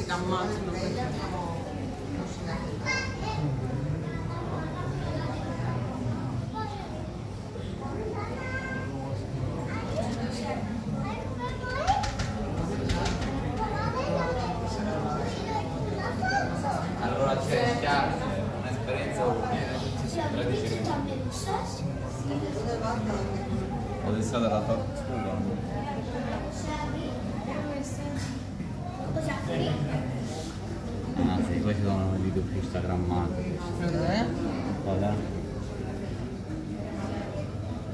ti ammazzano perché... Allora c'è un'esperienza utile, tutti si 13 minuti. Ho stata la tortura. Ah sì, poi ci sono i video più instagrammati. Guarda.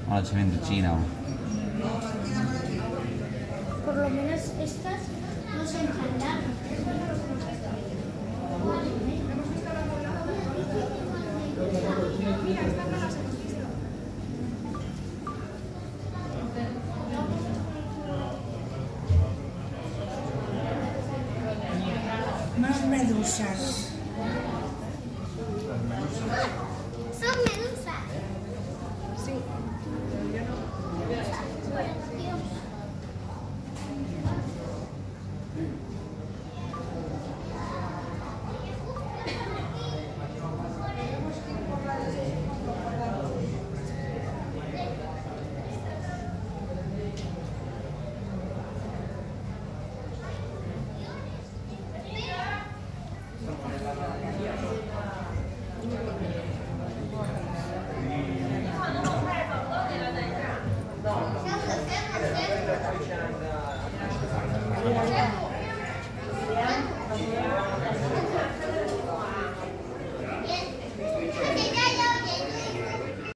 Ahora ci vende Cina. Por lo menos estas no se encantan. Más medusas.